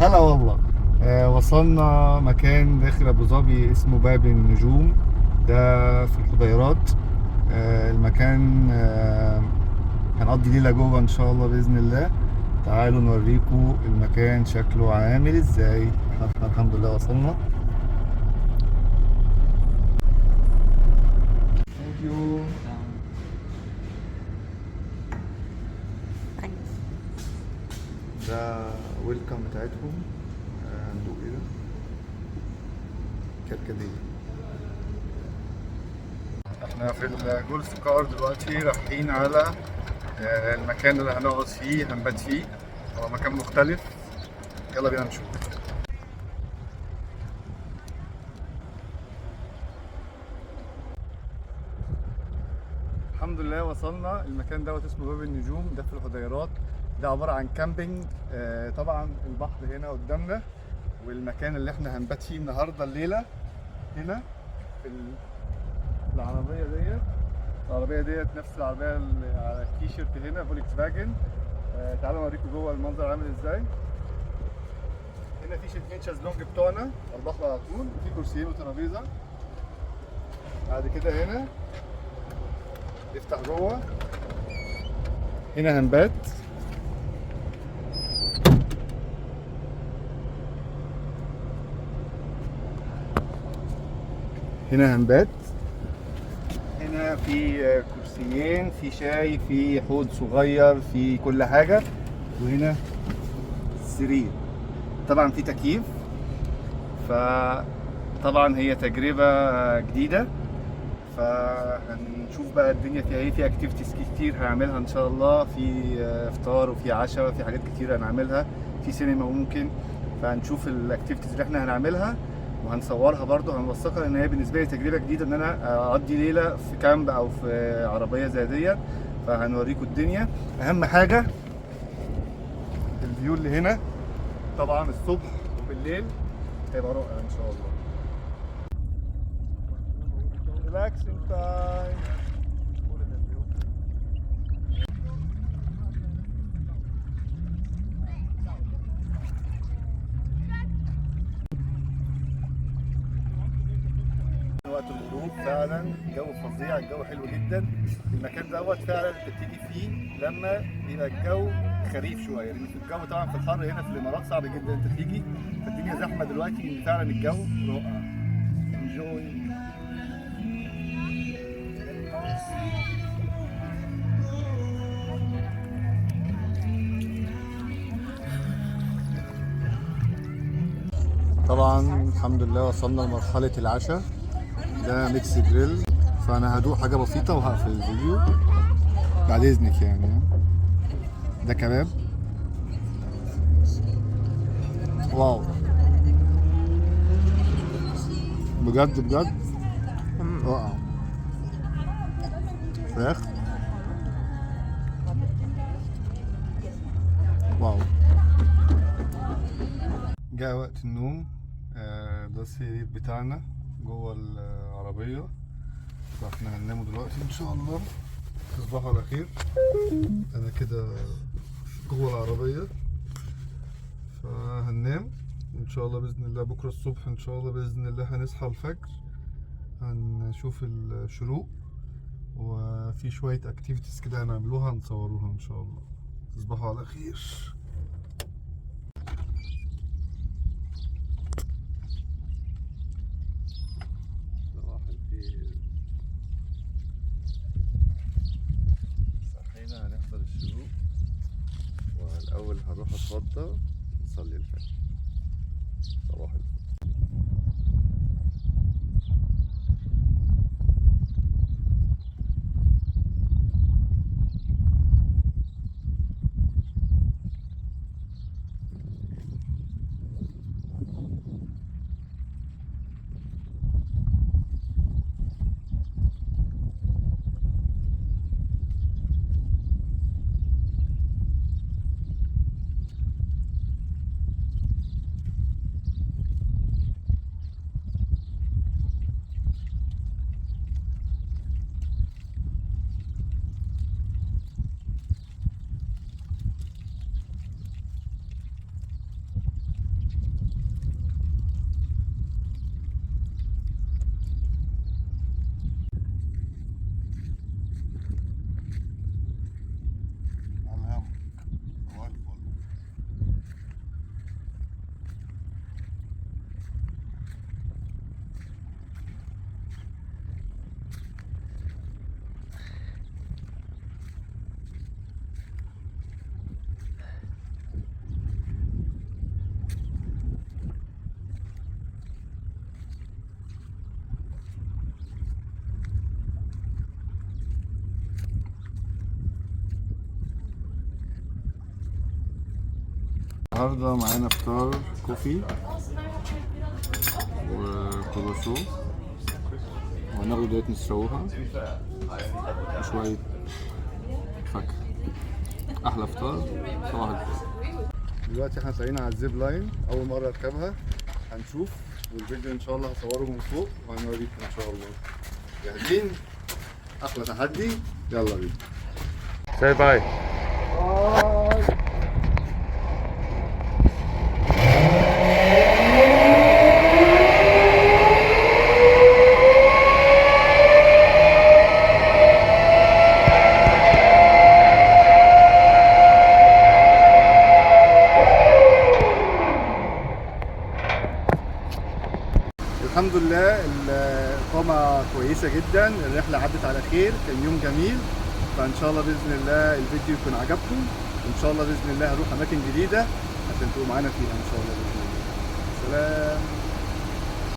هلا والله. وصلنا مكان داخل ابو ظبي اسمه باب النجوم. ده في الحضيرات. المكان هنقضي ليلة جوه ان شاء الله باذن الله. تعالوا نوريكم المكان شكله عامل ازاي. احنا الحمد لله وصلنا. ثانك يو. ده ويلكم بتاعتهم. ندوق ايه ده؟ كركديه. احنا في الجولف كار دلوقتي رايحين على المكان اللي هنقعد فيه هنبات فيه. هو مكان مختلف. يلا بينا نشوف. الحمد لله وصلنا. المكان دوت اسمه باب النجوم، ده في الحديرات. ده عبارة عن كامبينج. طبعا البحر هنا قدامنا، والمكان اللي احنا هنبات فيه النهارده الليلة هنا في العربية ديت. العربية ديت نفس العربية اللي على التيشيرت هنا، فولكس فاجن. تعالوا اوريكم جوه المنظر عامل ازاي. هنا في 2 شازلونج بتوعنا على البحر على طول، وفي كرسيين وترابيزه. بعد كده هنا نفتح جوه، هنا هنبات. هنا هنبات. هنا في كرسيين، في شاي، في حوض صغير، في كل حاجه. وهنا سرير. طبعا في تكييف. فطبعا هي تجربه جديده. فهنشوف بقى الدنيا فيها ايه. في اكتيفيتيز كتير هنعملها ان شاء الله. في افطار وفي عشاء، في حاجات كتير هنعملها. في سينما ممكن. فهنشوف الاكتيفيتيز اللي احنا هنعملها وهنصورها برضه، هنوثقها، لان هي بالنسبه لي تجربه جديده ان انا اقضي ليله في كامب او في عربيه زي ديت. فهنوريكم الدنيا. اهم حاجه الفيو اللي هنا، طبعا الصبح وبالليل هيبقى رائع ان شاء الله. ريلاكسنج تايم. وقت الغروب فعلا الجو فظيع، الجو حلو جدا. المكان دوت فعلا انت بتيجي فيه لما يبقى الجو خريف شويه، لان في الجو طبعا في الحر هنا في الامارات صعب جدا انت تيجي. فالدنيا زحمه دلوقتي، ان فعلا الجو رائع. انجوي. طبعا الحمد لله وصلنا لمرحله العشاء. ده ميكس جريل. فانا هدوق حاجه بسيطه وهقفل الفيديو بعد اذنك يعني. ده كباب. واو. بجد بجد رائع. فراخ. واو. جاء وقت النوم. ده السرير بتاعنا جوه العربية. فاحنا هننام دلوقتي ان شاء الله. تصبحوا على خير. انا كده جوه العربية. فهننام ان شاء الله باذن الله. بكره الصبح ان شاء الله باذن الله هنصحى الفجر، هنشوف الشروق، وفي شوية اكتيفيتيز كده هنعملوها هنصوروها ان شاء الله. تصبحوا على خير. صباح الخير. صحينا هنحضر الشروق، والأول هروح أتوضى نصلي الفجر. صباح الخير. النهارده معانا فطار كوفي وكرواسون، وهناخد دلوقتي نسووها وشوية فاكهة. أحلى فطار صباح الخير. دلوقتي احنا طالعين على الزيب لاين، أول مرة أركبها، هنشوف والفيديو إن شاء الله هصوره من فوق وهنوريكم إن شاء الله. جاهزين؟ أحلى تحدي، يلا بينا. Say bye. الحمد لله الإقامة كويسة جدا، الرحلة عدت على خير، كان يوم جميل. فإن شاء الله بإذن الله الفيديو يكون عجبكم، وإن شاء الله بإذن الله هروح أماكن جديدة عشان تبقوا معانا فيها إن شاء الله بإذن الله. سلام.